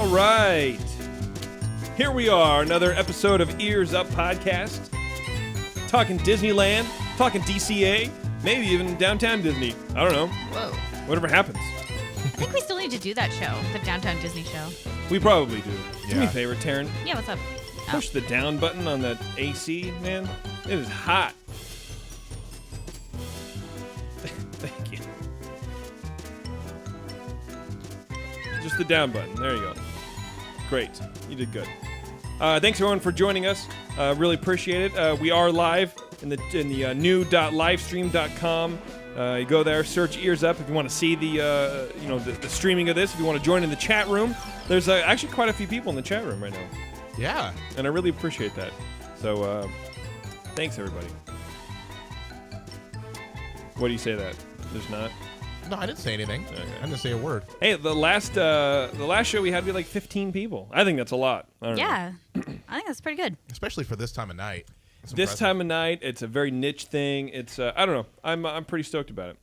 All right. Here we are, another episode of Ears Up Podcast. Talking Disneyland, talking DCA, maybe even Downtown Disney. I don't know. Whoa. Whatever happens. I think we still need to do that show, the Downtown Disney show. We probably do. Do me a Yeah. favor, Taryn. Yeah, what's up? Push the down button on that AC, man. It is hot. Thank you. Just the down button. There you go. Great. You did good. Thanks everyone for joining us. Really appreciate it. We are live in the new.livestream.com. You go there, search Ears Up if you want to see the streaming of this. If you want to join in the chat room, there's actually quite a few people in the chat room right now, Yeah. and I really appreciate that. So thanks everybody. What do you say to that? There's not. No, I didn't say anything. Okay. I didn't say a word. Hey, the last show we had like 15 people. I think that's a lot. I don't know. Yeah, I think that's pretty good. Especially for this time of night. It's This impressive. time of night, it's a very niche thing. It's I don't know. I'm pretty stoked about it.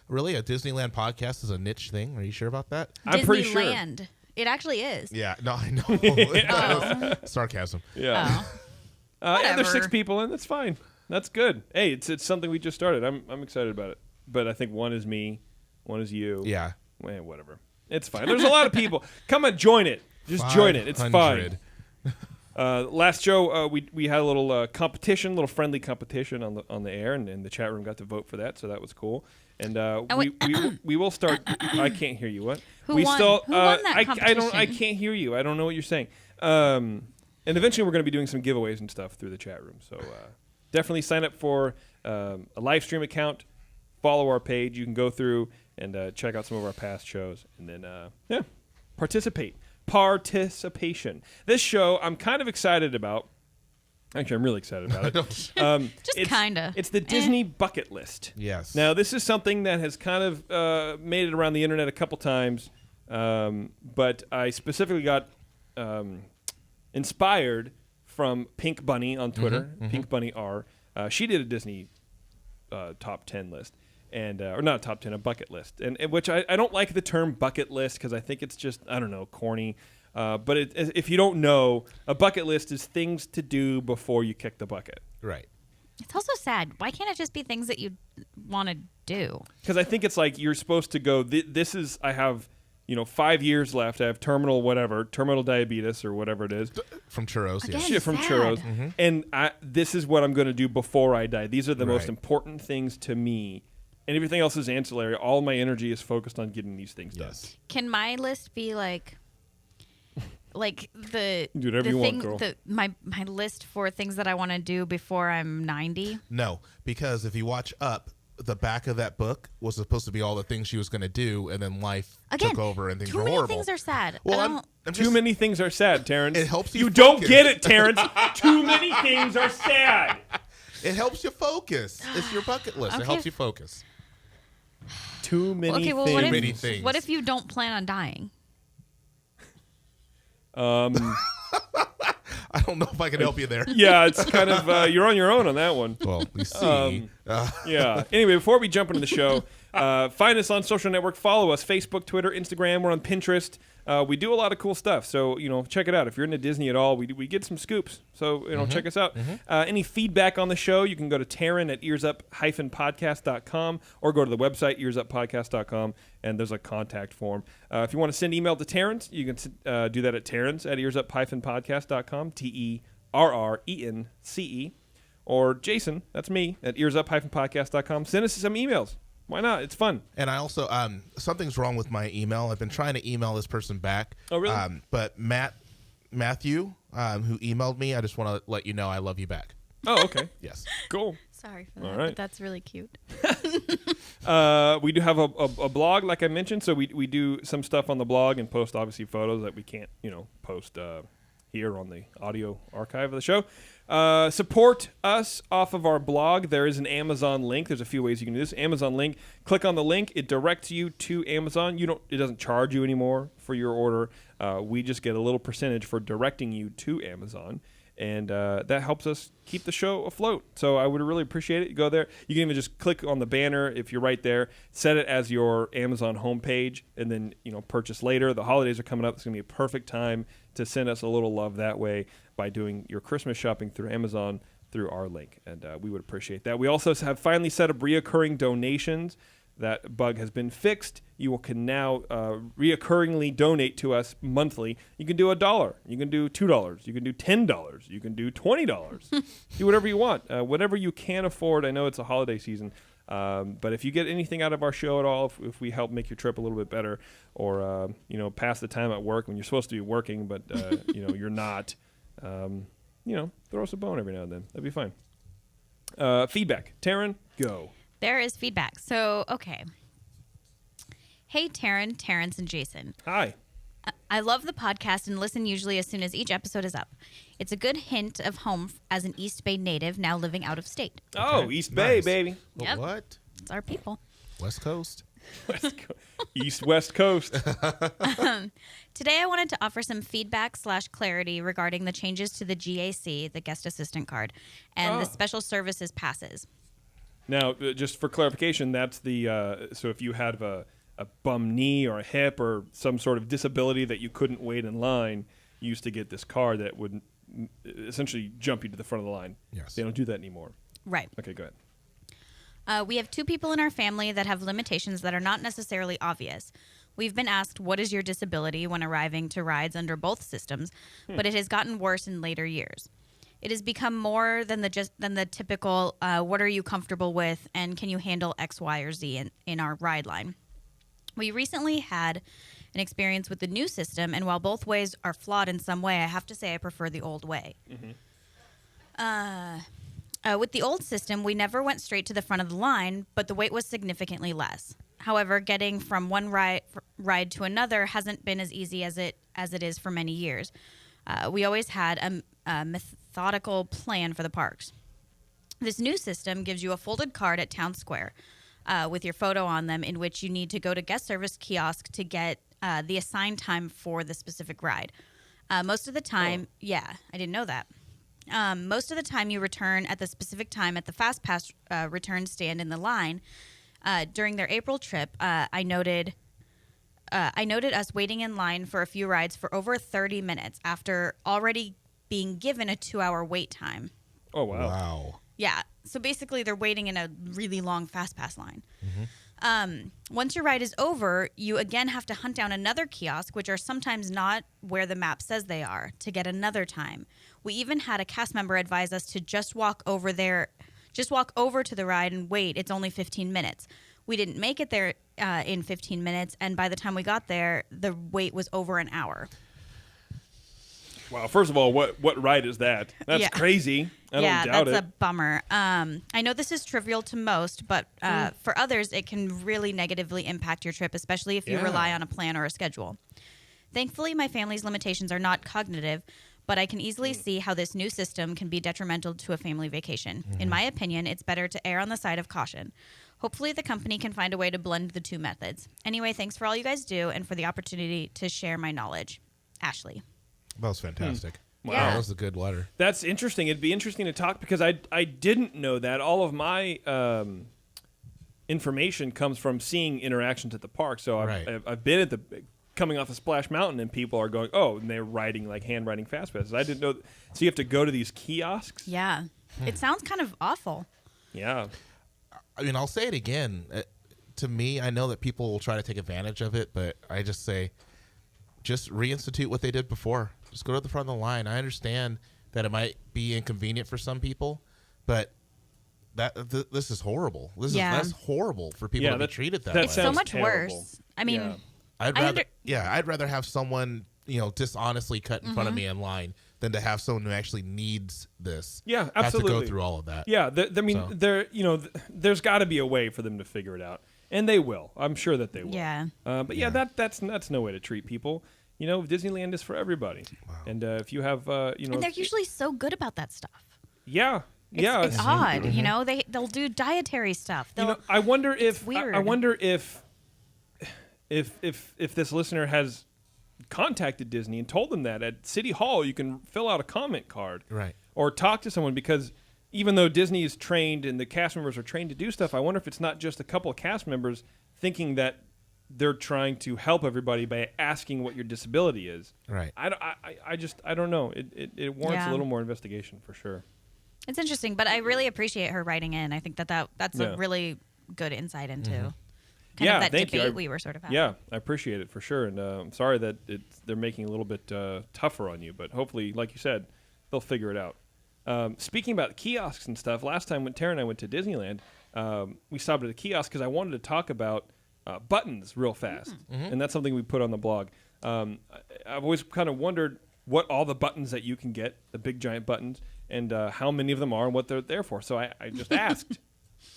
Really? A Disneyland podcast is a niche thing? Are you sure about that? I'm pretty sure. Disneyland. It actually is. Yeah. No, I know. Oh. Sarcasm. Yeah. Oh. And there's 6 Whatever. people in. That's fine. That's good. Hey, it's something we just started. I'm excited about it. But I think one is me, one is you. Yeah. Well, whatever. It's fine. There's a lot of people. Come on, join it. Just join it. It's fine. 500. Last show we had a little competition, little friendly competition on the air, and the chat room got to vote for that, so that was cool. And we will start. I can't hear you. What? Who we won? still. Who won that I competition? can't hear you. I don't know what you're saying. And eventually we're going to be doing some giveaways and stuff through the chat room. So definitely sign up for a live stream account. Follow our page. You can go through and check out some of our past shows, and then participation. This show I'm kind of excited about. Actually, I'm really excited about it. Just It's- kinda. It's the Disney bucket list. Yes. Now, this is something that has kind of made it around the internet a couple times, but I specifically got inspired from Pink Bunny on Twitter, Pink Bunny R. She did a Disney top 10 list. And or not a top 10, a bucket list, and which I don't like the term bucket list because I think it's just, I don't know, corny. But if you don't know, a bucket list is things to do before you kick the bucket. Right. It's also sad. Why can't it just be things that you want to do? Because I think it's like you're supposed to go. This is, I have 5 years left. I have terminal diabetes or whatever it is. From churros. Again. Yes. Shit from sad. churros, and this is what I'm going to do before I die. These are the most Right. important things to me. And everything else is ancillary. All my energy is focused on getting these things done. Yes. Can my list be like the Do whatever the you want, thing, girl. my list for things that I want to do before I'm 90? No, because if you watch Up, the back of that book was supposed to be all the things she was going to do, and then life Again, took over and things too were many horrible. things are sad. well, I I'm don't- Too just- many things are sad, Terrence. It helps you don't focus. get it, Terrence. Too many things are sad. It helps you focus. It's your bucket list. It Okay. helps you focus. Too many okay, well, things. what Many if, things. what if you don't plan on dying? I don't know if I can help you there. Yeah, it's kind of you're on your own on that one. Well, we see. Yeah. Anyway, before we jump into the show, find us on social network. Follow us: Facebook, Twitter, Instagram. We're on Pinterest. We do a lot of cool stuff. So check it out. If you're into Disney at all, we get some scoops. So check us out. Any feedback on the show, you can go to Taryn at earsup-podcast.com or go to the website earsuppodcast.com, and there's a contact form. If you want to send email to Terrence, you can do that at Terrence at earsup-podcast.com. TERRENCE. Or Jason, that's me, at earsup-podcast.com. Send us some emails. Why not? It's fun. And I also, something's wrong with my email. I've been trying to email this person back. Oh, really? But Matthew, who emailed me, I just want to let you know I love you back. Oh, okay. Yes. Cool. Sorry for All that, right. but that's really cute. We do have a blog, like I mentioned, so we do some stuff on the blog and post, obviously, photos that we can't, post here on the audio archive of the show. Support us off of our blog. There is an Amazon link. There's a few ways you can do this. Amazon link. Click on the link. It directs you to Amazon. It doesn't charge you anymore for your order. We just get a little percentage for directing you to Amazon. and that helps us keep the show afloat. So I would really appreciate it. You go there. You can even just click on the banner if you're right there. Set it as your Amazon homepage, and then purchase later. The holidays are coming up. It's going to be a perfect time to send us a little love that way by doing your Christmas shopping through Amazon through our link, and we would appreciate that. We also have finally set up reoccurring donations. That bug has been fixed. You can now reoccurringly donate to us monthly. You can do $1. You can do $2. You can do $10. You can do $20. Do whatever you want. Whatever you can afford. I know it's a holiday season. But if you get anything out of our show at all, if we help make your trip a little bit better, or pass the time at work when you're supposed to be working, but you're not, throw us a bone every now and then. That'd be fine. Feedback. Taryn, go. There is feedback. So, okay. Hey, Taryn, Terrence, and Jason. Hi. I love the podcast and listen usually as soon as each episode is up. It's a good hint of home as an East Bay native now living out of state. Oh, Okay. East Bay, Nice. baby. Well, Yep. what? It's our people. West Coast. West Coast. Today, I wanted to offer some feedback / clarity regarding the changes to the GAC, the guest assistant card, and the special services passes. Now, just for clarification, that's the so if you had a bum knee or a hip or some sort of disability that you couldn't wait in line, you used to get this card that would essentially jump you to the front of the line. Yes. They don't do that anymore. Right. Okay, go ahead. We have 2 people in our family that have limitations that are not necessarily obvious. We've been asked, what is your disability when arriving to rides under both systems, but it has gotten worse in later years. It has become more than the typical, what are you comfortable with, and can you handle X, Y, or Z in our ride line. We recently had an experience with the new system, and while both ways are flawed in some way, I have to say I prefer the old way. With the old system, we never went straight to the front of the line, but the wait was significantly less. However, getting from one ride to another hasn't been as easy as it is for many years. We always had a methodical plan for the parks. This new system gives you a folded card at Town Square with your photo on them, in which you need to go to guest service kiosk to get the assigned time for the specific ride. Most of the time, I didn't know that. Most of the time, you return at the specific time at the Fast Pass return stand in the line. During their April trip, I noted us waiting in line for a few rides for over 30 minutes after already being given a 2-hour wait time. Oh, wow. Wow. Yeah. So basically, they're waiting in a really long Fast Pass line. Once your ride is over, you again have to hunt down another kiosk, which are sometimes not where the map says they are, to get another time. We even had a cast member advise us to just walk over to the ride and wait. It's only 15 minutes. We didn't make it there in 15 minutes, and by the time we got there, the wait was over an hour. Wow. First of all, what ride is that? That's crazy. I don't doubt that's it. a bummer. I know this is trivial to most, but for others, it can really negatively impact your trip, especially if you rely on a plan or a schedule. Thankfully, my family's limitations are not cognitive, but I can easily see how this new system can be detrimental to a family vacation. In my opinion, it's better to err on the side of caution. Hopefully, the company can find a way to blend the two methods. Anyway, thanks for all you guys do and for the opportunity to share my knowledge. Ashley. That was fantastic. Wow. Yeah. That was a good letter. That's interesting. It'd be interesting to talk because I didn't know that. All of my information comes from seeing interactions at the park. So I've been at coming off of Splash Mountain, and people are going, and they're writing handwriting fast passes. I didn't know. So you have to go to these kiosks. Yeah. It sounds kind of awful. Yeah. I mean, I'll say it again. To me, I know that people will try to take advantage of it, but I just say, just reinstitute what they did before. Just go to the front of the line. I understand that it might be inconvenient for some people, but this is horrible. That's horrible for people to be treated that way. It's so sounds much terrible. worse. I mean, I'd rather have someone dishonestly cut in front of me in line than to have someone who actually needs this. Yeah, absolutely. Have to go through all of that. Yeah, there's got to be a way for them to figure it out, and they will. I'm sure that they will. Yeah. That's no way to treat people. Disneyland is for everybody, and if you have, and they're usually so good about that stuff. Yeah. It's odd, they'll do dietary stuff. I wonder if weird. I wonder if this listener has contacted Disney and told them that at City Hall you can fill out a comment card, Right. or talk to someone, because even though Disney is trained and the cast members are trained to do stuff, I wonder if it's not just a couple of cast members thinking that they're trying to help everybody by asking what your disability is. Right. I don't know. It warrants Yeah. a little more investigation for sure. It's interesting, but I really appreciate her writing in. I think that's Yeah. a really good insight into kind Yeah, of that thank you. debate we were sort of having. Yeah, I appreciate it for sure, and I'm sorry that they're making it a little bit tougher on you, but hopefully, like you said, they'll figure it out. Speaking about kiosks and stuff, last time when Tara and I went to Disneyland, we stopped at a kiosk because I wanted to talk about buttons real fast, and that's something we put on the blog. I've always kind of wondered what all the buttons that you can get, the big giant buttons, and how many of them are and what they're there for. So I just asked.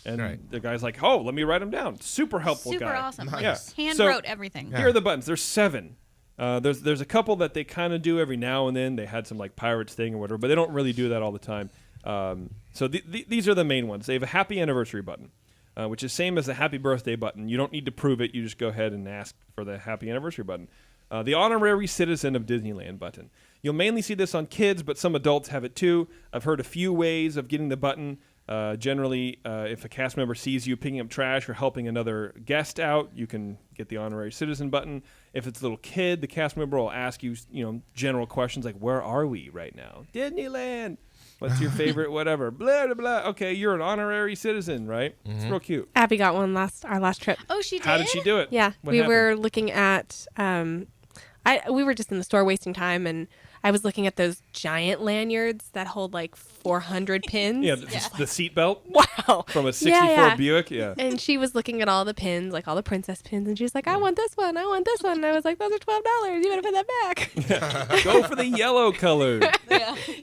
And Right. the guy's like, "Oh, let me write them down." Super helpful Super guy. awesome. Nice. Yeah. Hand So- wrote everything. Here are the buttons. There's 7. There's a couple that they kind of do every now and then. They had some like Pirates thing or whatever, but they don't really do that all the time. So these are the main ones. They have a happy anniversary button, which is same as the happy birthday button. You don't need to prove it. You just go ahead and ask for the happy anniversary button. The honorary citizen of Disneyland button. You'll mainly see this on kids, but some adults have it too. I've heard a few ways of getting the button. Generally, if a cast member sees you picking up trash or helping another guest out, you can get the honorary citizen button. If it's a little kid, the cast member will ask you, general questions like, "Where are we right now?" Disneyland. What's your favorite whatever? Blah, blah, blah. Okay, you're an honorary citizen, right? It's real cute. Abby got one our last trip. Oh, she did? How did she do it? Yeah, What we happened? were looking at. We were just in the store wasting time, and I was looking at those giant lanyards that hold like 400 pins. Yeah, the seat belt Wow. from a 64 Yeah. Buick. Yeah. And she was looking at all the pins, like all the princess pins, and she was like, "I want this one. I want this one." And I was like, "Those are $12. You better put that back." Go for the yellow color.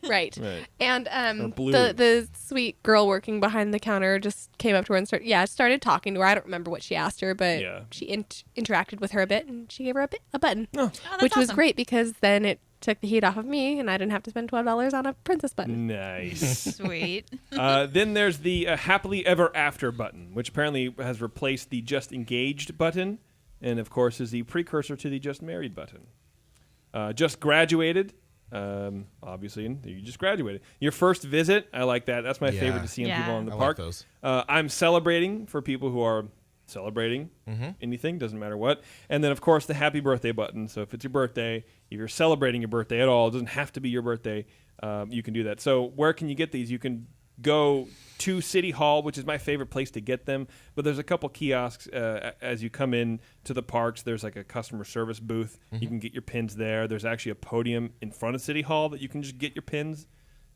Right. Right. And Or blue. the sweet girl working behind the counter just came up to her and started talking to her. I don't remember what she asked her, but Yeah. she interacted with her a bit, and she gave her a button, Oh, that's which was awesome. great because then it took the heat off of me, and I didn't have to spend $12 on a princess button. Nice. Sweet. Then there's the happily ever after button, which apparently has replaced the just engaged button, and of course is the precursor to the just married button. Just graduated. Obviously, you just graduated. Your first visit, I like that. That's my Yeah. favorite to see in Yeah. people in the I like park. those. I'm celebrating for people who are celebrating anything, doesn't matter what. And then, of course, the happy birthday button. So if it's your birthday, if you're celebrating your birthday at all, it doesn't have to be your birthday, you can do that. So where can you get these? You can go to City Hall, which is my favorite place to get them. But there's a couple kiosks as you come in to the parks. There's like a customer service booth. You can get your pins there. There's actually a podium in front of City Hall that you can just get your pins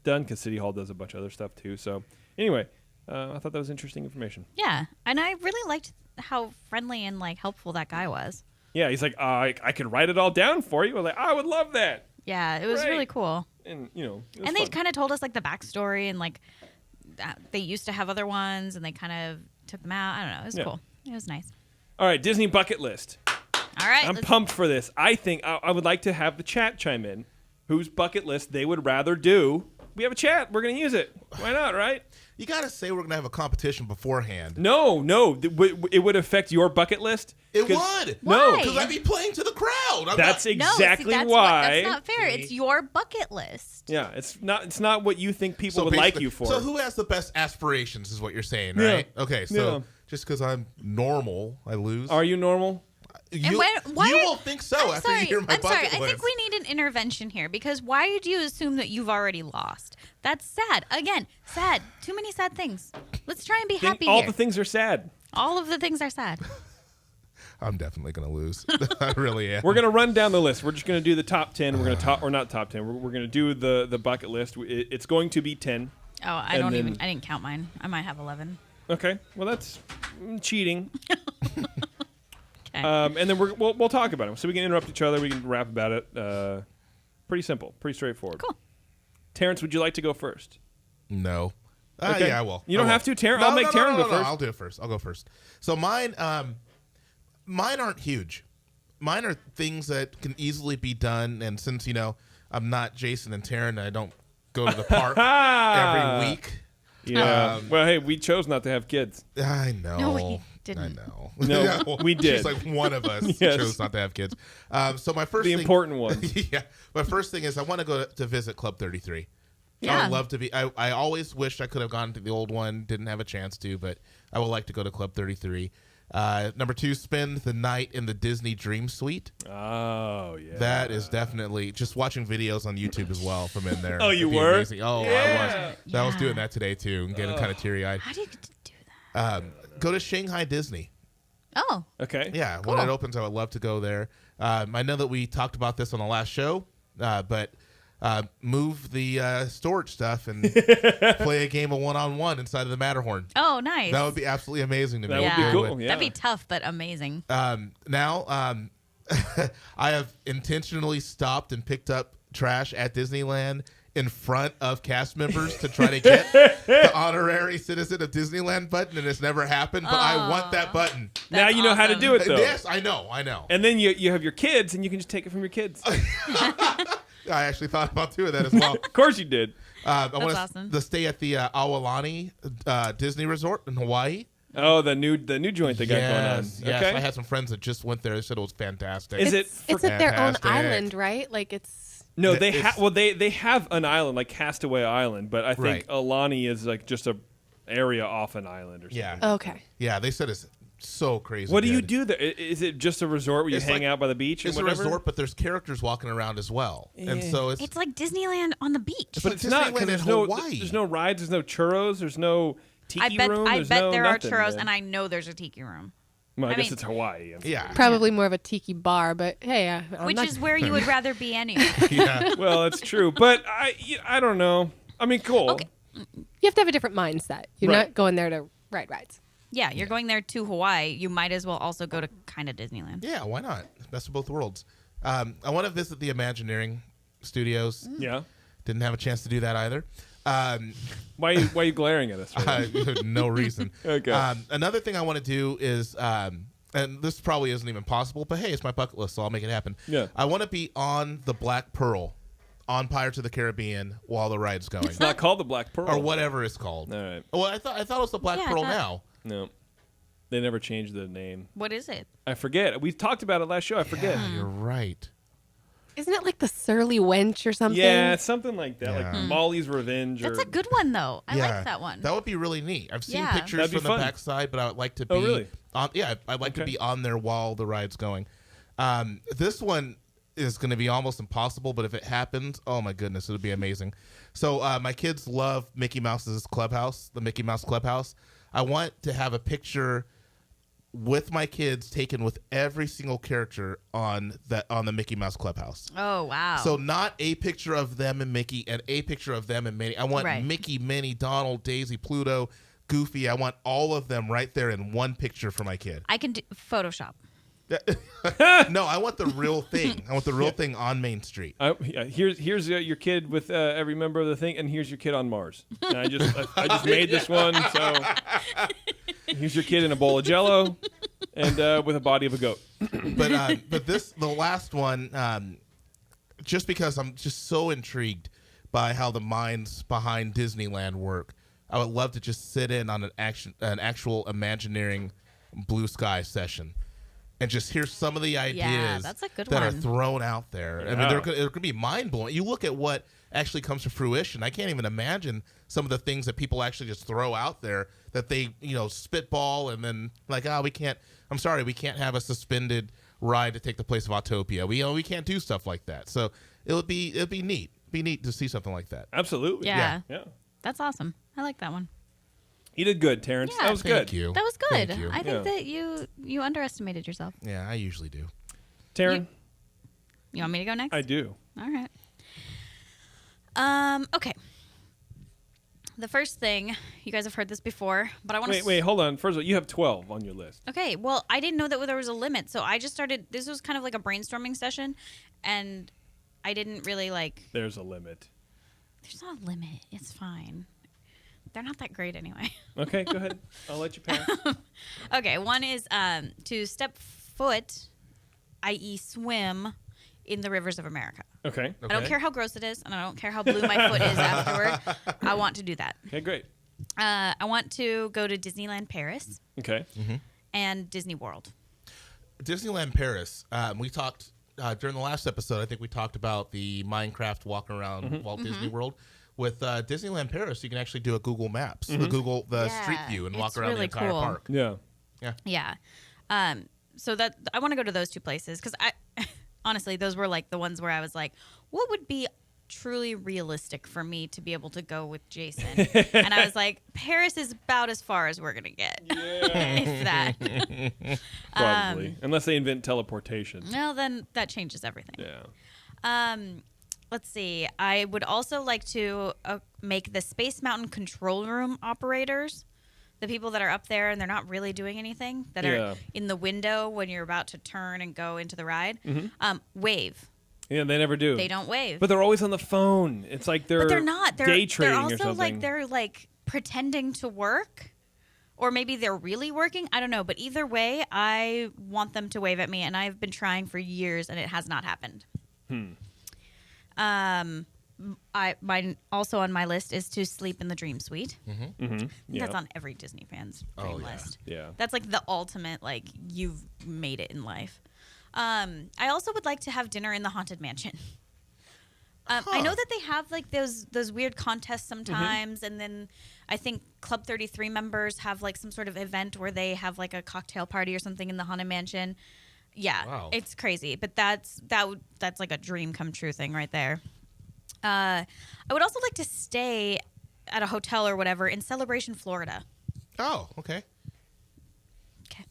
done, because City Hall does a bunch of other stuff too. So anyway, I thought that was interesting information. Yeah. And I really liked how friendly and like helpful that guy was. Yeah, he's like, I could write it all down for you. I was like, I would love that. Yeah, it was Great. really cool. And, it was And they fun. kind of told us like the backstory and like that they used to have other ones and they kind of took them out. I don't know. It was Yeah. cool. It was nice. All right, Disney bucket list. All right. I'm pumped for this. I think I would like to have the chat chime in whose bucket list they would rather do. We have a chat. We're going to use it. Why not, right? You gotta say we're gonna have a competition beforehand. No. It would affect your bucket list. It 'Cause- would. No. Why? Because I'd be playing to the crowd. I'm That's not, exactly that's why. that's not fair. It's your bucket list. Yeah, it's not what you think people would like basically- you for. So who has the best aspirations is what you're saying, Yeah. right? Okay, so Yeah. just because I'm normal, I lose. Are you normal? You, why you are- will think so I'm after sorry. you hear my I'm sorry. bucket I list. think we need an intervention here because why do you assume that you've already lost? That's sad. Again, sad. Too many sad things. Let's try and be happy all here. the things are sad. All of the things are sad. I'm definitely gonna lose. I really am. We're gonna run down the list. We're just gonna do the top 10. We're gonna or not top 10. We're gonna do the bucket list. It's going to be 10. Oh, I And don't then- even. I didn't count mine. I might have 11. Okay. Well, that's cheating. Okay. And then we'll talk about them. So we can interrupt each other. We can rap about it. Pretty simple. Pretty straightforward. Cool. Terrence, would you like to go first? No. Okay. Yeah, I will. You don't I will. have to, Taryn. I'll make Taryn go first. I'll do it first. I'll go first. So mine aren't huge. Mine are things that can easily be done. And since, I'm not Jason and Taryn, I don't go to the park every week. Yeah. Well, hey, we chose not to have kids. I know. No, we didn't. I know. No, Yeah, well, we did. She's like one of us Yes. chose not to have kids. So my first The thing, important one. yeah. My first thing is I want to go to visit Club 33. I Yeah. would love to be. I always wished I could have gone to the old one. Didn't have a chance to, but I would like to go to Club 33. Number 2, spend the night in the Disney Dream Suite. Oh, yeah. That is definitely just watching videos on YouTube as well from in there. Oh, you It'd be were? amazing. Oh, Yeah. I was doing that today too, and getting kind of teary eyed. How do you get to do that? Go to Shanghai Disney. Oh, Okay. Yeah, Cool. when it opens, I would love to go there. I know that we talked about this on the last show, but move the storage stuff and play a game of one-on-one inside of the Matterhorn. oh, nice. That would be absolutely amazing to me. That would Yeah. be It cool. Yeah. That'd be tough, but amazing. Now, I have intentionally stopped and picked up trash at Disneyland in front of cast members to try to get the honorary citizen of Disneyland button, and it's never happened. But I want that button. Now That's you know how to awesome. do it, though. Yes, I know. And then you have your kids, and you can just take it from your kids. I actually thought about doing that as well. Of course you did. I want awesome. to stay at the Aulani Disney Resort in Hawaii. Oh, the new joint they got going on. Yes, Okay. I had some friends that just went there. They said it was fantastic. Is it for- It's at their own Fantastic. island, right? Like it's. No, It's- they have an island like Castaway Island, but I think Right. Alani is like just a area off an island or something. Yeah. Okay. Yeah, they said it's so crazy. What do you good. do there? Is it just a resort where you It's hang like- out by the beach and It's a whatever? resort, but there's characters walking around as well, and Yeah. so it's It's like Disneyland on the beach. But it's not because Disneyland in there's no Hawaii. there's no rides, there's no churros, there's no tiki room. I there's bet no there are nothing, churros, man. and I know there's a tiki room, Well, I I guess mean- it's Hawaii. yeah, Probably more of a tiki bar, but hey, I'm which not- is where you would rather be anyway. yeah. Well, that's true, but I don't know. I mean, cool. Okay. you have to have a different mindset. You're Right. not going there to ride rides. Yeah, you're going there to Hawaii. You might as well also go to kind of Disneyland. Yeah, why not? Best of both worlds. I want to visit the Imagineering Studios. Yeah. Didn't have a chance to do that either. Why are you glaring at us? right now? No reason. Okay. Another thing I want to do is, and this probably isn't even possible, but hey, it's my bucket list, so I'll make it happen. Yeah. I want to be on the Black Pearl on Pirates of the Caribbean while the ride's going, It's not called the Black Pearl. or whatever it's called. All right. Well, I thought it was the Black Yeah, I Pearl thought- now. No. They never changed the name. What is it? I forget. We talked about it last show. I forget. Yeah, you're right. Isn't it like the Surly Wench or something? Yeah, something like that. Yeah. Like Molly's Revenge. That's or, a good one though. I Yeah, like that one. That would be really neat. I've seen Yeah. pictures That'd be from the fun. backside, but I would like to be. Oh, really? On, yeah, I'd like to Okay. be on there while the ride's going. This one is going to be almost impossible, but if it happens, oh my goodness, it'll be amazing. So my kids love Mickey Mouse's Clubhouse, the Mickey Mouse Clubhouse. I want to have a picture with my kids taken with every single character on the Mickey Mouse Clubhouse. Oh wow. So not a picture of them and Mickey and a picture of them and Minnie. I want Right. Mickey, Minnie, Donald, Daisy, Pluto, Goofy. I want all of them right there in one picture for my kid. I can do Photoshop. No, I want the real thing. I want the real thing on Main Street. Yeah, here's your kid with every member of the thing, and here's your kid on Mars. And I just made this one. So here's your kid in a bowl of Jello, and with a body of a goat. But the last one, just because I'm just so intrigued by how the minds behind Disneyland work, I would love to just sit in on an actual Imagineering Blue Sky session. And just hear some of the ideas that's a good that are one. thrown out there. I mean, Yeah. they're going to be mind blowing. You look at what actually comes to fruition. I can't even imagine some of the things that people actually just throw out there that they, spitball and then like, we can't. I'm sorry, we can't have a suspended ride to take the place of Autopia. We can't do stuff like that. So it'll be neat. Be neat to see something like that. Absolutely. Yeah. Yeah. That's awesome. I like that one. You did good, Terrence. Yeah, that was Thank good. you. That was good. Thank you. I think Yeah. that you underestimated yourself. Yeah, I usually do. Taryn, You want me to go next? I do. All right. Okay. The first thing, you guys have heard this before, but I want to Wait, hold on. First of all, you have 12 on your list. Okay, well, I didn't know that there was a limit, so I just started. This was kind of like a brainstorming session, and I didn't really like. There's a limit. There's not a limit. It's fine. They're not that great anyway. Okay, go ahead. I'll let you pass. Okay, one is to step foot, i.e., swim, in the rivers of America. Okay. I don't care how gross it is, and I don't care how blue my foot is afterward. I want to do that. Okay, great. I want to go to Disneyland Paris Okay. and Disney World. Disneyland Paris. We talked during the last episode. I think we talked about the Minecraft walk around Walt Disney World. With Disneyland Paris, you can actually do a Google Maps, the Street View, and walk it's around really the entire cool. park. Yeah. Yeah. So that I want to go to those two places because I honestly those were like the ones where I was like, what would be truly realistic for me to be able to go with Jason? And I was like, Paris is about as far as we're gonna get, if that. Probably. Unless they invent teleportation. Well, then that changes everything. Yeah. Let's see. I would also like to make the Space Mountain control room operators, the people that are up there and they're not really doing anything, that Yeah. are in the window when you're about to turn and go into the ride, wave. Yeah, they never do. They don't wave. But they're always on the phone. It's like they're But they're not. day trading they're or also something. like they're like pretending to work, or maybe they're really working. I don't know. But either way, I want them to wave at me, and I've been trying for years, and it has not happened. Mine also on my list is to sleep in the Dream Suite. Yeah. That's on every Disney fan's dream list. Yeah. That's like the ultimate, like, you've made it in life. I also would like to have dinner in the Haunted Mansion. I know that they have like those weird contests sometimes, and then I think Club 33 members have like some sort of event where they have like a cocktail party or something in the Haunted Mansion. Yeah, Wow. It's crazy, but that's like a dream come true thing right there. I would also like to stay at a hotel or whatever in Celebration, Florida. Oh, okay. Okay.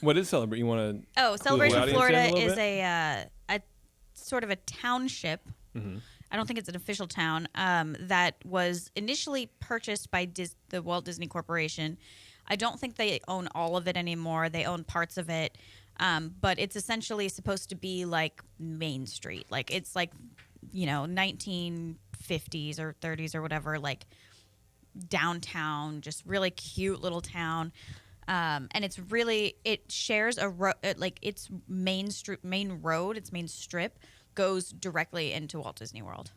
What is Celebrate? You want to? Oh, Celebration, audience in Florida a little is bit? a sort of a township. Mm-hmm. I don't think it's an official town. That was initially purchased by the Walt Disney Corporation. I don't think they own all of it anymore. They own parts of it, but it's essentially supposed to be like Main Street. Like it's like 1950s or 30s or whatever, like downtown, just really cute little town. And it shares a like its main road, its main strip goes directly into Walt Disney World.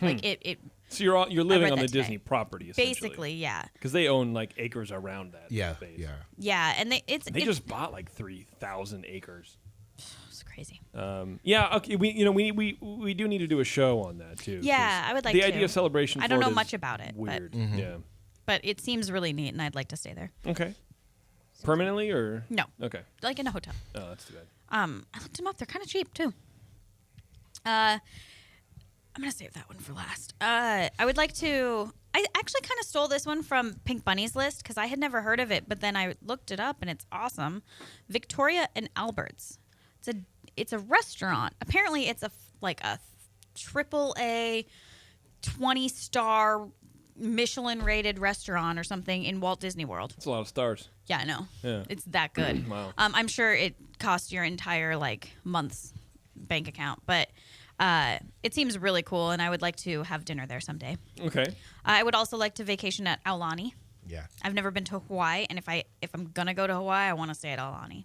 Like it So you're living read on the that today. Disney property, essentially. basically, yeah. Because they own like acres around that Yeah, space. yeah. Yeah, and They it's just bought like 3,000 acres. crazy. Yeah. Okay. We do need to do a show on that too. Yeah, 'cause I would like the to. idea of Celebration. I don't know Florida is much about it, Weird. Mm-hmm. Yeah. but it seems really neat, and I'd like to stay there. Okay. Permanently or No, okay? like in a hotel. Oh, that's too bad. I looked them up. They're kind of cheap too. I'm gonna save that one for last. I would like to. I actually kind of stole this one from Pink Bunny's list because I had never heard of it, but then I looked it up and it's awesome. Victoria and Albert's. It's a restaurant. Apparently, it's a AAA 20-star Michelin rated restaurant or something in Walt Disney World. That's a lot of stars. Yeah, I know. Yeah. It's that good. Wow. I'm sure it costs your entire month's bank account, but it seems really cool, and I would like to have dinner there someday. Okay. I would also like to vacation at Aulani. Yeah. I've never been to Hawaii, and if I'm gonna go to Hawaii, I want to stay at Aulani.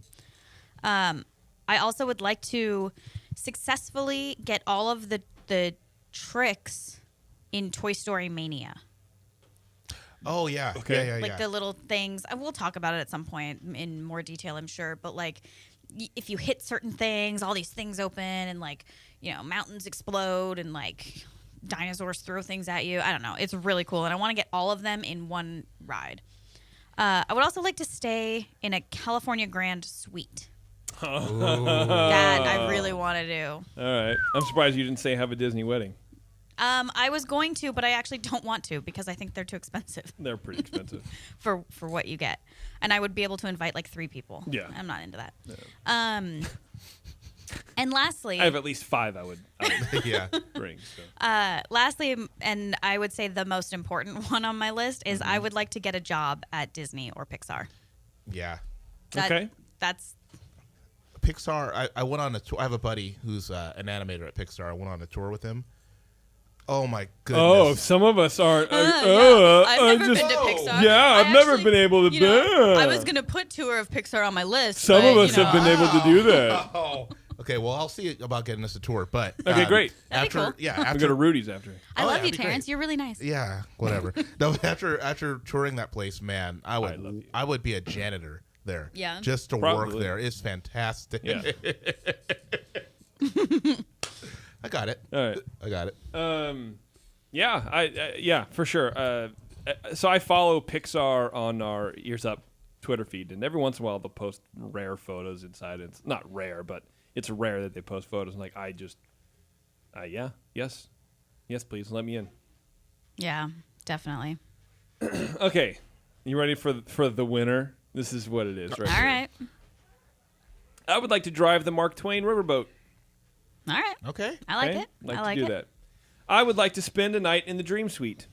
I also would like to successfully get all of the tricks in Toy Story Mania. Oh yeah. Okay. Yeah. Like the little things. We'll talk about it at some point in more detail, I'm sure. But like, if you hit certain things, all these things open, and mountains explode, and like dinosaurs throw things at you. I don't know. It's really cool, and I want to get all of them in one ride. I would also like to stay in a California Grand Suite. That I really want to do. All right. I'm surprised you didn't say have a Disney wedding. I was going to, but I actually don't want to because I think they're too expensive They're pretty expensive. for what you get. And I would be able to invite like 3 people. Yeah. I'm not into that. And lastly, I have at least 5 I would Yeah. bring. So. lastly, and I would say the most important one on my list is I would like to get a job at Disney or Pixar. Yeah. Okay. That's Pixar. I went on a tour. I have a buddy who's an animator at Pixar. I went on a tour with him. Oh my goodness. Oh, some of us aren't. I've never been to Pixar. Yeah, I I've never actually- been able to. I was gonna put tour of Pixar on my list. Some but, of us have been able to do that. Oh. Okay, well, I'll see about getting us a tour, but Okay, great. That'd be after cool. yeah, We go after to Rudy's after. I Oh, love yeah, you, it'd be Terrence. great. You're really nice. yeah, whatever. No, after touring that place, man, I love you. would be a janitor there. Yeah. Just to work Probably. there. It's fantastic. Yeah. I got it. All right. I got it. Yeah, for sure. So I follow Pixar on our Ears Up Twitter feed, and every once in a while they'll post rare photos inside. It's not rare, but it's rare that they post photos. And like, I just, yes, please let me in. Yeah, definitely. Okay, you ready for the winner? This is what it is, right? All here. right. I would like to drive the Mark Twain riverboat. All right. Okay. I like okay? it. Like I to like do it. that. I would like to spend a night in the Dream Suite,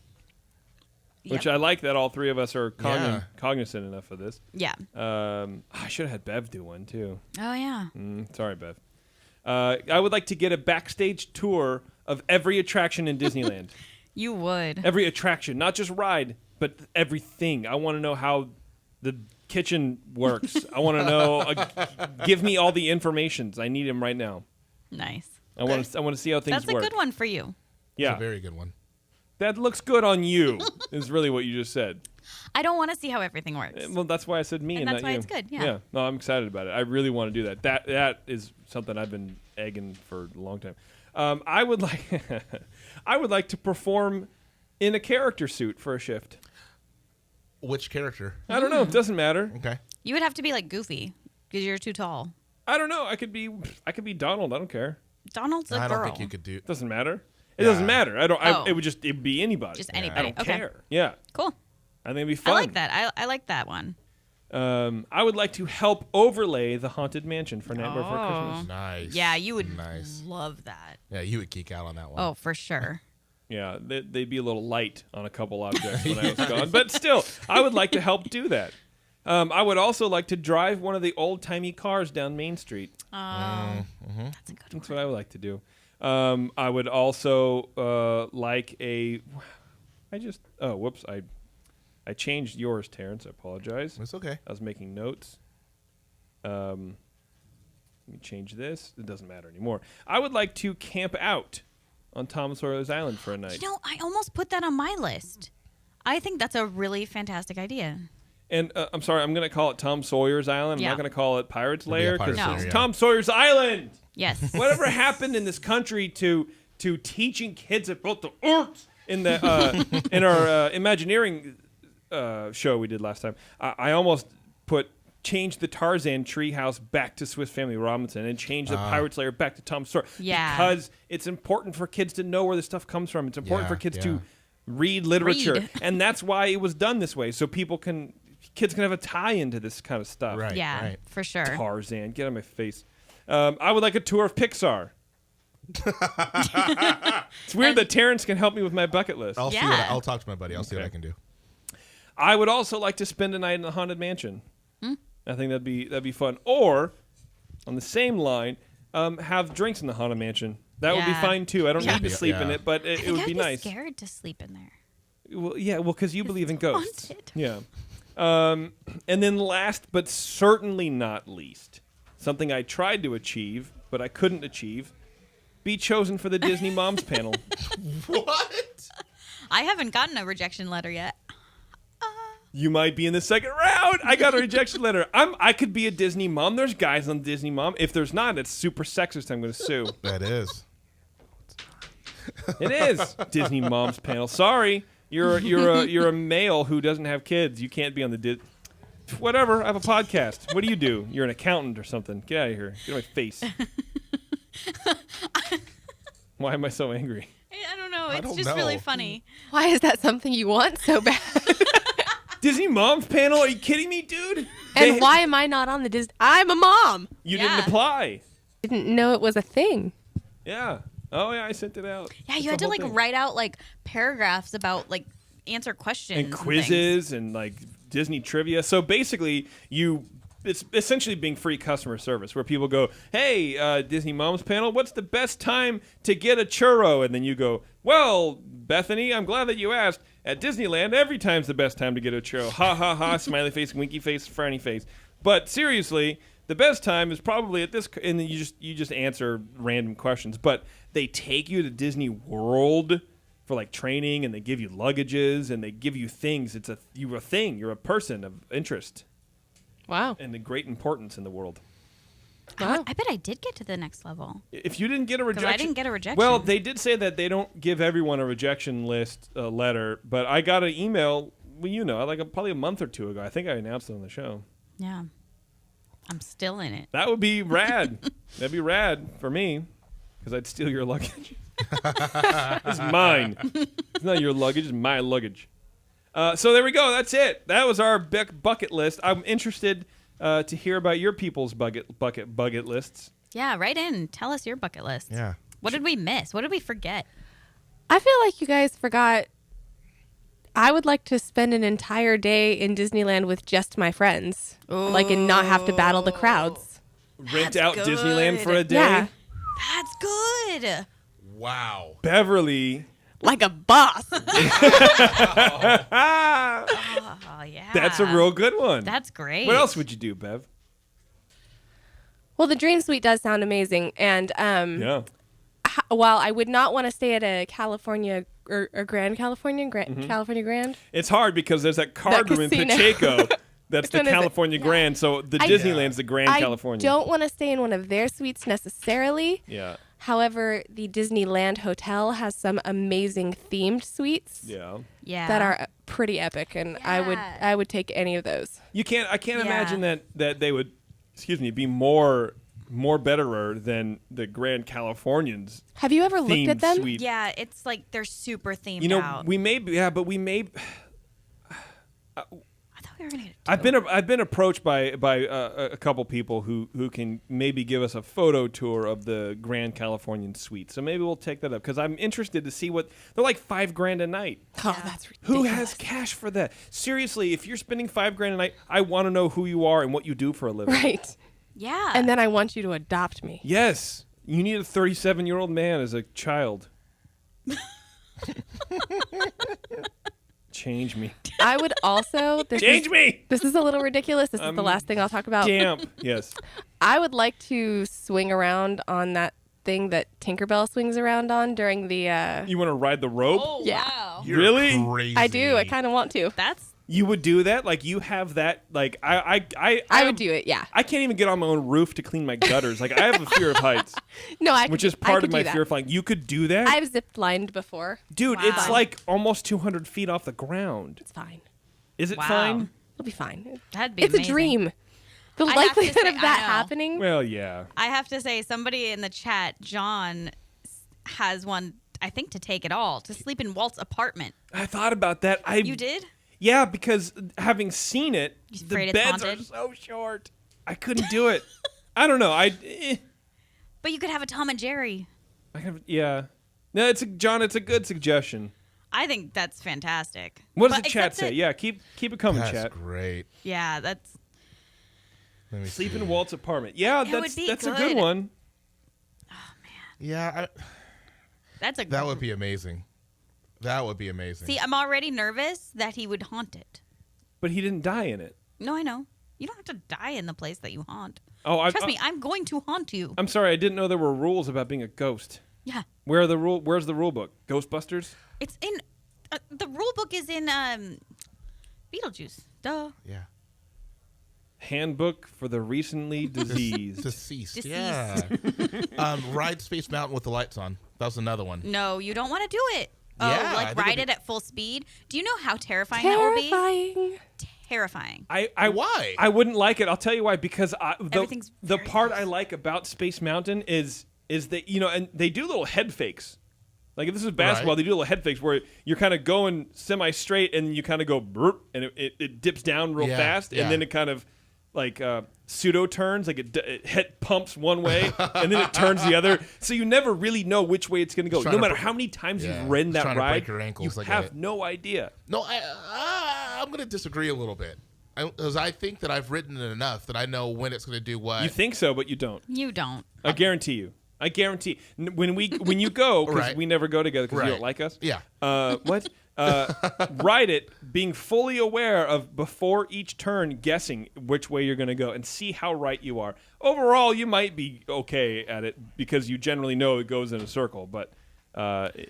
which Yep. I like that all three of us are Yeah. cognizant enough of this. Yeah. I should have had Bev do one too. Oh yeah. Sorry, Bev. I would like to get a backstage tour of every attraction in Disneyland. You would. Every attraction, not just ride, but everything. I want to know how the kitchen works. I want to know. Give me all the informations. I need them right now. Nice. I want to see how things That's a work. good one for you. Yeah, It's a very good one. that looks good on you. Is really what you just said. I don't want to see how everything works. Well, that's why I said me, And and that's not why you. it's good, yeah. Yeah. No, I'm excited about it. I really want to do that. That is something I've been egging for a long time. I would like, I would like to perform in a character suit for a shift. Which character? I don't know. It doesn't matter. Okay. You would have to be like Goofy because you're too tall. I don't know. I could be Donald. I don't care. Donald's a I girl. don't think you could do. It doesn't matter. It Yeah. doesn't matter. I don't. Oh. It would be anybody. Just I anybody. don't Okay. care. Yeah. Cool. I think it'd be fun. I like that. I like that one. I would like to help overlay the Haunted Mansion for Nightmare Before Christmas. Nice. Yeah, you would Nice. love that. Yeah, you would geek out on that one. Oh, for sure. Yeah, they'd be a little light on a couple objects when I was gone, but still, I would like to help do that. I would also like to drive one of the old-timey cars down Main Street. That's a good one. That's what I would like to do. I would also like a. Whoops! I changed yours, Terrence. I apologize. It's okay. I was making notes. Let me change this. It doesn't matter anymore. I would like to camp out on Tom Sawyer's Island for a night. You know, I almost put that on my list. I think that's a really fantastic idea. And I'm sorry, I'm going to call it Tom Sawyer's Island. I'm Yeah. not going to call it Pirate's It'll be a Lair because Pirate's No. Lair, it's yeah. Tom Sawyer's Island. Yes. Whatever happened in this country to teaching kids about the arts in the in our Imagineering show we did last time? I almost changed the Tarzan treehouse back to Swiss Family Robinson and changed the Pirate's Lair back to Tom Sawyer. Yeah. Because it's important for kids to know where this stuff comes from. It's important Yeah, for kids yeah. to read literature, Read. and that's why it was done this way, so kids can have a tie into this kind of stuff. Right. Yeah, right. for sure. Tarzan, get out of my face. I would like a tour of Pixar. It's weird that Terrence can help me with my bucket list. I'll see. Yeah. I'll talk to my buddy. I'll see what Okay. I can do. I would also like to spend a night in the Haunted Mansion. I think that'd be fun. Or, on the same line, have drinks in the Haunted Mansion. That would be Yeah. fine too. I don't Yeah. need to sleep in Yeah. it, but I it think would I'd be nice. scared to sleep in there. Well, because you believe in ghosts. haunted. Yeah. And then last but certainly not least, something I tried to achieve but I couldn't achieve, be chosen for the Disney Moms panel. What? I haven't gotten a rejection letter yet. You might be in the second round. I got a rejection letter. I could be a Disney mom. There's guys on Disney Mom. If there's not, it's super sexist. I'm going to sue. That is. It is Disney Moms panel. Sorry, you're a male who doesn't have kids. You can't be on the whatever. I have a podcast. What do? You're an accountant or something. Get out of here. Get out of my face. Why am I so angry? I don't know. I It's don't just really know. funny. Why is that something you want so bad? Disney Moms panel? Are you kidding me, dude? And why am I not on the Disney? I'm a mom. You Yeah. didn't apply? Didn't know it was a thing. Yeah. Oh yeah, I sent it out. Yeah, It's you a had to whole like thing. write out like paragraphs about like answer questions and things. quizzes and like Disney trivia. So basically, it's essentially being free customer service where people go, "Hey, Disney Moms panel, what's the best time to get a churro?" And then you go, "Well, Bethany, I'm glad that you asked. At Disneyland, every time's the best time to get a churro." Ha ha ha! Smiley face, winky face, frowny face. But seriously, the best time is probably at this, and then you just answer random questions. But they take you to Disney World for like training, and they give you luggages, and they give you things. You're a thing. You're a person of interest Wow. and a great importance in the world. Wow. I bet I did get to the next level. If you didn't get a 'Cause rejection, I didn't get a rejection. Well, they did say that they don't give everyone a rejection list letter, but I got an email. Well, like probably a month or two ago. I think I announced it on the show. Yeah. I'm still in it. That would be rad. That'd be rad for me, because I'd steal your luggage. It's mine. It's not your luggage. It's my luggage. So there we go. That's it. That was our bucket list. I'm interested to hear about your people's bucket lists. Yeah, write in. Tell us your bucket list. Yeah. What did we miss? What did we forget? I feel like you guys forgot. I would like to spend an entire day in Disneyland with just my friends, like, and not have to battle the crowds. Rent That's out good. Disneyland for a day. Yeah, That's good. Wow. Beverly. like a boss. Oh, yeah. That's a real good one. That's great. What else would you do, Bev? Well, the Dream Suite does sound amazing, and Yeah. while I would not want to stay at a California or Grand California, California Grand. It's hard because there's that card room in casino. Pacheco. That's Which the one is it? California Grand. So the I- Disneyland's the Grand I California. don't want to stay in one of their suites necessarily. Yeah. However, the Disneyland Hotel has some amazing themed suites Yeah. Yeah. that are pretty epic, and Yeah. I would take any of those. I can't Yeah. imagine that they would, be more betterer than the Grand Californians Have you ever looked themed at them? suite. Yeah, it's like they're super themed You know, out. we may I thought we were gonna get I've been approached by a couple people who can maybe give us a photo tour of the Grand Californian suite. So maybe we'll take that up because I'm interested to see what they're like. $5,000 a night. Oh, that's ridiculous. Who has cash for that? Seriously, if you're spending $5,000 a night, I want to know who you are and what you do for a living. Right. Yeah. And then I want you to adopt me. Yes, you need a 37-year-old man as a child. Change me. I would also Change me. This is a little ridiculous. This is the last thing I'll talk about. Damn. Yes. I would like to swing around on that thing that Tinkerbell swings around on during the You want to ride the rope? oh, Yeah. wow. You're Really? Crazy. I do. I kind of want to. That's You would do that? Like you have that? Like I would do it. Yeah. I can't even get on my own roof to clean my gutters. Like I have a fear of heights, No, I which could, is part I of could my do that. fear of flying. You could do that, I've zip lined before. dude. Wow. It's like almost 200 feet off the ground. It's fine. Is it Wow. fine? It'll be fine. that'd be It's amazing. a dream. The I have to likelihood say, of that I know. happening. Well, yeah. I have to say, somebody in the chat, John, has one. I think to take it all to sleep in Walt's apartment. I thought about that. You did? Yeah, because having seen it, You the afraid it's beds are haunted? so short. I couldn't do it. I don't know. But you could have a Tom and Jerry. Yeah. No, John. It's a good suggestion. I think that's fantastic. What does But the chat except say? that- Yeah, keep it coming, That's chat. great. Yeah, that's. Let me Sleep see. in Walt's apartment. Yeah, It would that's be a good good. one. Yeah, That's a. that would be amazing. That would be amazing. See, I'm already nervous that he would haunt it. But he didn't die in it. No, I know. You don't have to die in the place that you haunt. Oh, Trust me, I'm going to haunt you. I'm sorry. I didn't know there were rules about being a ghost. Yeah, Where's the rule book? Ghostbusters? it's in. The rule book is in Beetlejuice. Duh. yeah. Handbook for the recently diseased. Deceased. Deceased. Yeah. Ride Space Mountain with the lights on. That was another one. No, you don't want to do it. Oh, Yeah, I like think ride it'd it at full speed. Do you know how terrifying that would be? Terrifying. Terrifying. Why? I wouldn't like it. I'll tell you why. Because Everything's the very part close. I like about Space Mountain is that and they do little head fakes. Like if this is basketball, Right. they do little head fakes where you're kind of going semi straight and you kind of go burp and it dips down real Yeah, fast yeah. and then it kind of like pseudo turns, like it head pumps one way and then it turns the other. So you never really know which way it's going to go. Trying No to matter break- how many times Yeah, you've ridden that trying to ride, break your ankles, you I get have it. no idea. No, I'm going to disagree a little bit. Because I think that I've ridden it enough that I know when it's going to do what. You think so, but you don't. You don't. I guarantee you. I guarantee when you go because Right. we never go together because you Right. don't like us. Yeah. What? Ride it, being fully aware of before each turn, guessing which way you're going to go, and see how right you are. Overall, you might be okay at it because you generally know it goes in a circle, but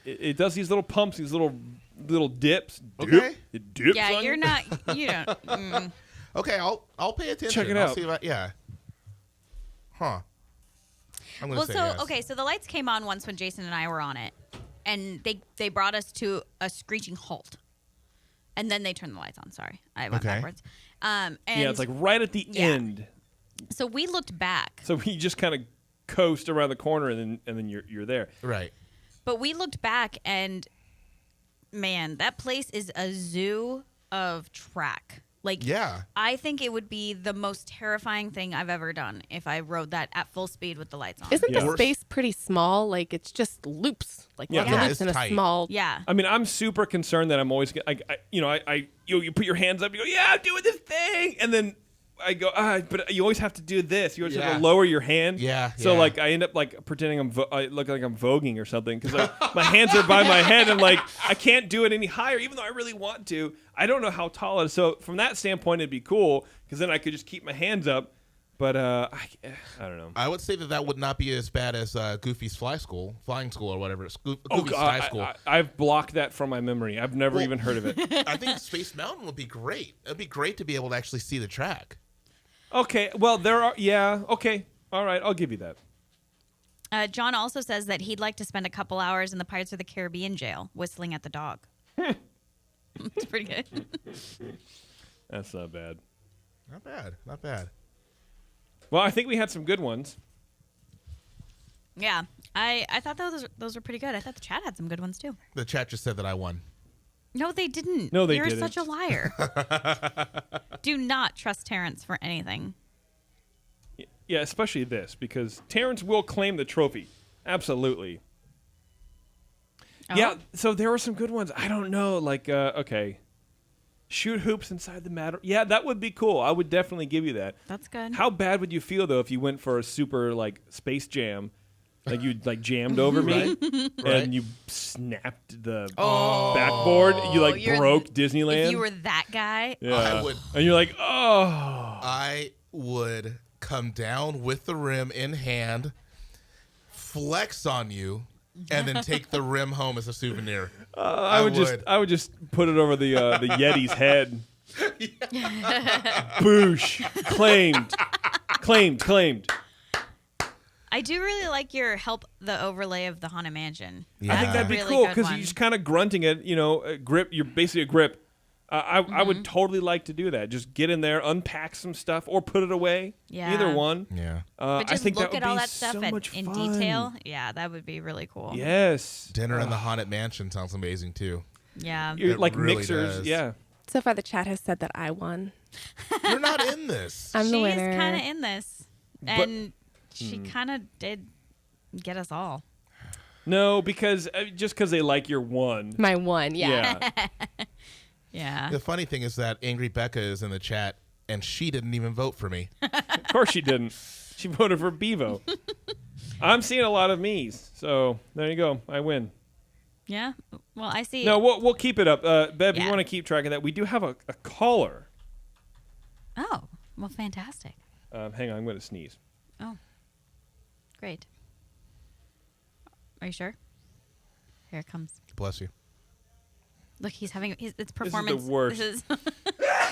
it does these little pumps, these little dips. Okay. It dips Yeah, on you're you. not. You don't. Okay, I'll pay attention. Check it I'll out. see if yeah. Huh. I'm gonna Well, say so yes. okay, so the lights came on once when Jason and I were on it, and they brought us to a screeching halt, and then they turned the lights on. Sorry, I went Okay. backwards. And Yeah, it's like right at the Yeah. end. so we looked back, So you just kind of coast around the corner, and then you're there. Right. but we looked back, and man, that place is a zoo of track. Like, Yeah. I think it would be the most terrifying thing I've ever done if I rode that at full speed with the lights on. Isn't Yeah. the space pretty small? Like it's just loops, like Yeah. lots Yeah, of loops it's in a tight. small. Yeah. I mean, I'm super concerned that I'm always, you put your hands up, you go, yeah, I'm doing this thing, and then I go, but you always have to do this. You always have Yeah. to lower your hand. Yeah, So yeah. like, I end up like pretending I look like I'm voguing or something because like my hands are by my head and like I can't do it any higher, even though I really want to. I don't know how tall it is. So from that standpoint, it'd be cool because then I could just keep my hands up. But I don't know. I would say that would not be as bad as Goofy's flying school, or whatever. It's Goofy's Oh Sky God, School. I've blocked that from my memory. I've never Well- even heard of it. I think Space Mountain would be great. It'd be great to be able to actually see the track. Okay, well there are. Yeah, okay, all right, I'll give you that. John also says that he'd like to spend a couple hours in the Pirates of the Caribbean jail whistling at the dog. It's pretty good. That's not bad. Not bad. Not bad. Well, I think we had some good ones. Yeah, I thought those were pretty good. I thought the chat had some good ones too. The chat just said that I won. No, they didn't. No, they You're didn't. such a liar. Do not trust Terrence for anything. Yeah, especially this because Terrence will claim the trophy. Absolutely. Oh? Yeah, so there were some good ones. I don't know, like okay. Shoot hoops inside the mat. Yeah, that would be cool. I would definitely give you that. That's good. How bad would you feel though if you went for a super like Space Jam? Like you like jammed over me Right. and you snapped the backboard. You like you're- broke Disneyland. If you were that guy, yeah. I would- And you're like, oh. I would come down with the rim in hand, flex on you, and then take the rim home as a souvenir. I would just put it over the Yeti's head. Boosh. Claimed. I do really like your the overlay of the Haunted Mansion. Yeah. I think that'd be Really cool good because one. you're just kind of grunting it. You know, a grip. You're basically a grip. I Mm-hmm. would totally like to do that. Just get in there, unpack some stuff, or put it away. Yeah. Either one. Yeah. But I just think look that at would all be that stuff so much in fun. detail. Yeah, that would be really cool. Yes. Dinner in the Haunted Mansion sounds amazing too. Yeah. You're It like really mixers. does. Yeah. So far, the chat has said that I won. You're not in this. I'm the She winner. is kind of in this, and she kind of did get us all. No, because just because they like your one. My one, yeah. Yeah. Yeah. The funny thing is that Angry Becca is in the chat, and she didn't even vote for me. Of course she didn't. She voted for Bevo. I'm seeing a lot of me's, so there you go. I win. Yeah. Well, I see. No, we'll keep it up. Bev, you Yeah. want to keep track of that? We do have a caller. Oh, well, fantastic. Hang on, I'm going to sneeze. Oh, great. Are you sure? Here it comes. Bless you. Look, it's the performance. worst. This is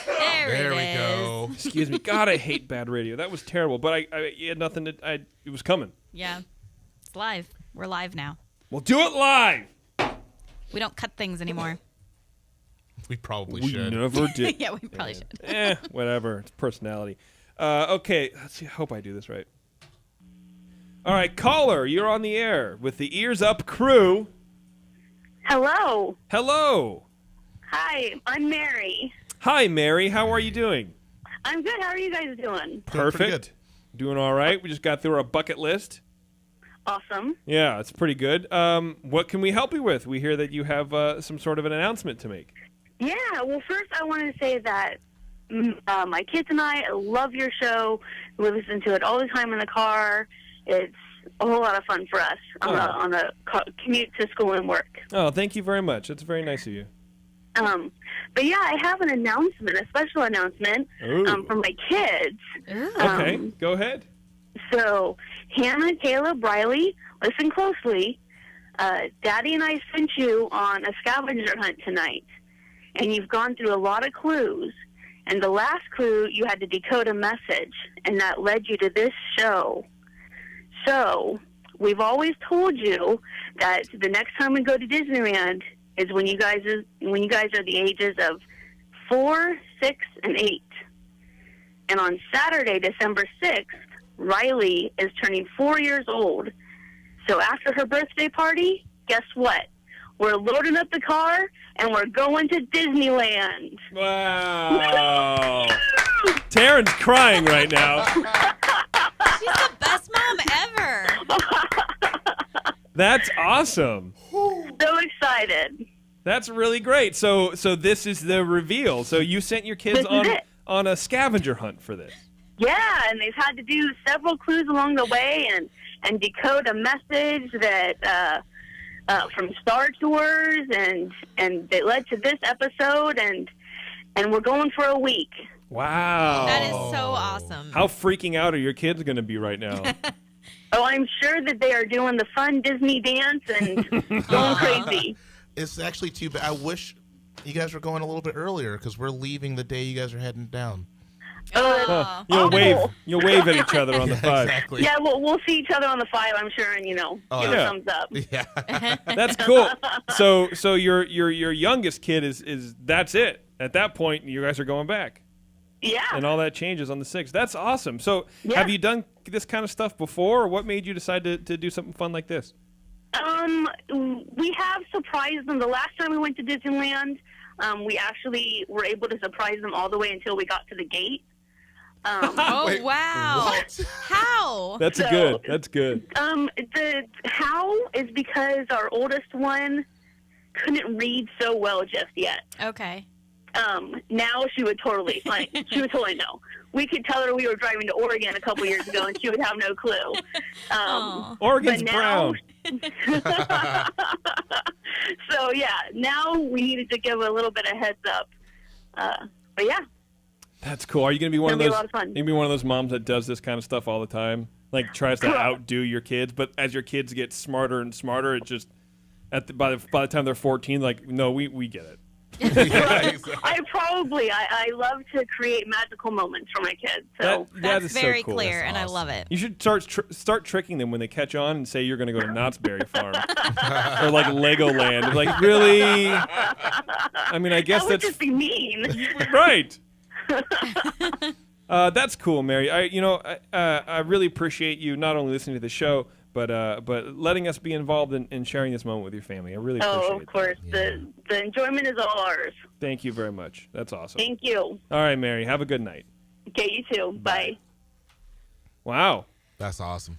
There it we is. go. Excuse me. God, I hate bad radio. That was terrible. But I had nothing to. It was coming. Yeah. It's live. We're live now. We'll do it live. We don't cut things anymore. We probably We should. never did. Yeah, we probably should. Whatever. It's personality. Okay, let's see. I hope I do this right. All right, caller, you're on the air with the Ears Up crew. Hello. Hello. Hi, I'm Mary. Hi, Mary. How are you doing? I'm good. How are you guys doing? Doing pretty Perfect. Doing all right. We just got through our bucket list. Awesome. Yeah, it's pretty good. What can we help you with? We hear that you have some sort of an announcement to make. Yeah, well, first I want to say that my kids and I love your show. We listen to it all the time in the car. It's a whole lot of fun for us on the commute to school and work. Oh, thank you very much. That's very nice of you. But yeah, I have an announcement, a special announcement Ooh. for my kids. Okay, go ahead. So, Hannah, Caleb, Riley, listen closely. Daddy and I sent you on a scavenger hunt tonight, and you've gone through a lot of clues. And the last clue, you had to decode a message, and that led you to this show. So, we've always told you that the next time we go to Disneyland is when you guys are the ages of 4, 6, and 8. And on Saturday, December 6th, Riley is turning 4 years old. So after her birthday party, guess what? We're loading up the car and we're going to Disneyland. Wow. Taryn's crying right now. She's the best mom ever. That's awesome. So excited. That's really great. So this is the reveal. So you sent your kids This is it. on a scavenger hunt for this. Yeah, and they've had to do several clues along the way and decode a message that from Star Tours, and it led to this episode, and we're going for a week. Wow. That is so awesome. How freaking out are your kids going to be right now? Oh, I'm sure that they are doing the fun Disney dance and going crazy. It's actually too bad. I wish you guys were going a little bit earlier because we're leaving the day you guys are heading down. Oh, You'll wave at each other on the 5. Exactly. yeah, we'll see each other on the 5, I'm sure, and give yeah. a thumbs up. Yeah. That's cool. So your youngest kid is that's it. At that point, you guys are going back, Yeah. and all that changes on the 6th. That's awesome. So Yeah. have you done this kind of stuff before, or what made you decide to do something fun like this? We have surprised them. The last time we went to Disneyland, we actually were able to surprise them all the way until we got to the gate. Oh, Wait, wow. what? How? That's So- good. That's good. The how is because our oldest one couldn't read so well just yet. Okay. Now she would totally know. We could tell her we were driving to Oregon a couple years ago, and she would have no clue. Aw. Oregon's but now- brown. So yeah, now we needed to give a little bit of heads up. But yeah, That's cool. Are you gonna be one of It'll be those? a lot of fun. You gonna be one of those moms that does this kind of stuff all the time, like tries to outdo your kids, but as your kids get smarter and smarter, it just by the time they're 14, like no, we get it. Yeah, exactly. I love to create magical moments for my kids. So That That's is so very cool. clear, That's and I awesome. love it. You should start tricking them when they catch on and say you're going to go to Knott's Berry Farm or like Legoland. Like really? I mean, I guess that would that's just be mean. right. That's cool, Mary. I really appreciate you not only listening to the show, but letting us be involved in sharing this moment with your family. I really appreciate Oh, it. of course. The enjoyment is all ours. Thank you very much. That's awesome. Thank you. All right, Mary. Have a good night. Okay, you too. Bye. Wow. That's awesome.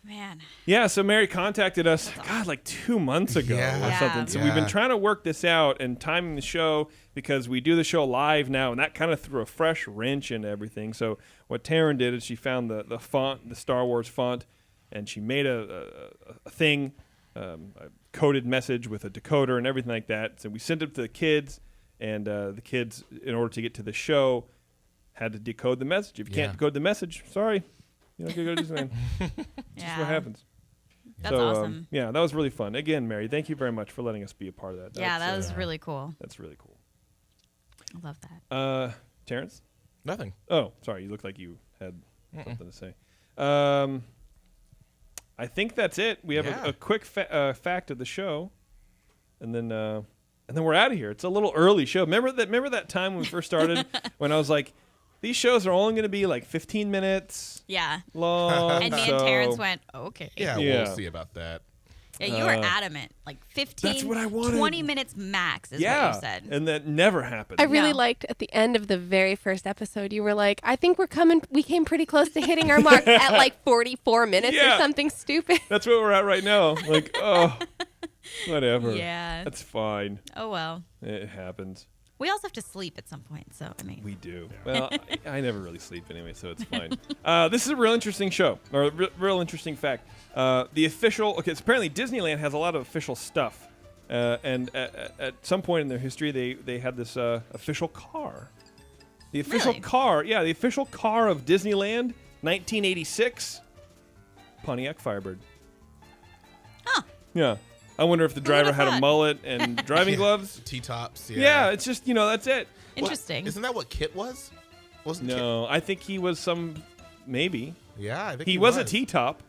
Man. Yeah, so Mary contacted us, God, like 2 months ago Yeah. or Yeah. something. So Yeah. we've been trying to work this out and timing the show because we do the show live now, and that kind of threw a fresh wrench into everything. So what Taryn did is she found the font, the Star Wars font, and she made a thing, a coded message with a decoder and everything like that. So we sent it to the kids, and the kids, in order to get to the show, had to decode the message. If you can't Yeah. decode the message, sorry, you don't get to go to Disneyland. That's what happens. That's awesome. Yeah, that was really fun. Again, Mary, thank you very much for letting us be a part of that. Yeah, that That's, was really cool. that's really cool. I love that. Terrence? Nothing. Oh, sorry. You looked like you had something to say. I think that's it. We have Yeah. a quick fact of the show, and then we're out of here. It's a little early show. Remember that time when we first started when I was like, these shows are only going to be like 15 minutes Yeah. long. And me so and Terrence went, okay. Yeah, Yeah. we'll see about that. Yeah, you were adamant. Like 15, That's what I wanted. 20 minutes max is yeah, what you said. and that never happened. I really No. liked at the end of the very first episode, you were like, I think we came pretty close to hitting our mark at like 44 minutes Yeah. or something stupid. That's where we're at right now. Like, oh, whatever. Yeah. That's fine. Oh, well. It happens. We also have to sleep at some point, so, I mean. We do. Well, I never really sleep anyway, so it's fine. This is a real interesting show, or a real interesting fact. The official, okay, so apparently Disneyland has a lot of official stuff And at some point in their history, they had this official car. The official Really? car, yeah, the official car of Disneyland, 1986, Pontiac Firebird. Huh. Yeah. I wonder if the driver would've had a thought? mullet and driving gloves. T-tops. Yeah, it's just, that's it. Interesting. Isn't that what Kit was? Wasn't No, I think he was maybe. Kit? Yeah, I think He was a T-top.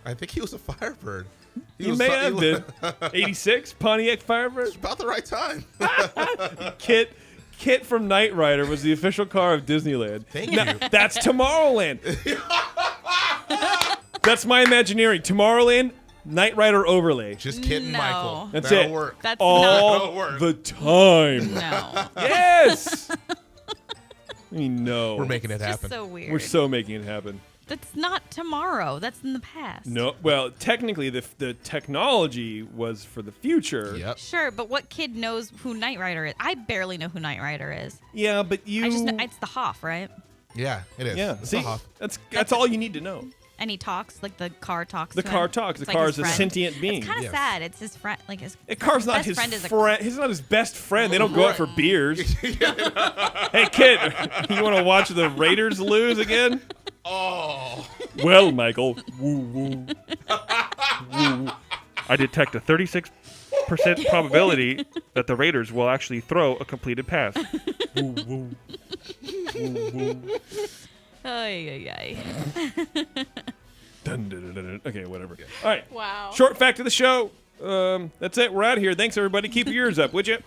I think he was a Firebird. He may have been. 86, Pontiac Firebird. It's about the right time. Kit from Knight Rider was the official car of Disneyland. Thank Now, you. that's Tomorrowland. That's my Imagineering. Tomorrowland, Knight Rider overlay. Just Kit and No. Michael. That's That'll it. work. That's All That'll work. the time. no. Yes. No. We're making it It's happen. just so weird. We're so making it happen. That's not tomorrow. That's in the past. No. Well, technically, the technology was for the future. Yep. Sure, but what kid knows who Knight Rider is? I barely know who Knight Rider is. Yeah, but you. I just know it's the Hoff, right? Yeah, it is. Yeah. It's See, a Hoff. that's all you need to know. And he talks like the car talks. The to car him. talks. The It's like car his is a friend. sentient being. It's kind of Yes. sad. It's his friend. Like his. The car's not best his friend is a- friend. He's not his best friend. They don't go out for beers. Hey, kid, you want to watch the Raiders lose again? Oh. Well, Michael, woo woo, woo. I detect a 36% probability that the Raiders will actually throw a completed pass. Woo woo, woo woo. Ay, ay, ay. Dun, dun, dun, dun, dun. Okay, whatever. All right. Wow. Short fact of the show. That's it. We're out of here. Thanks, everybody. Keep your ears up, would you?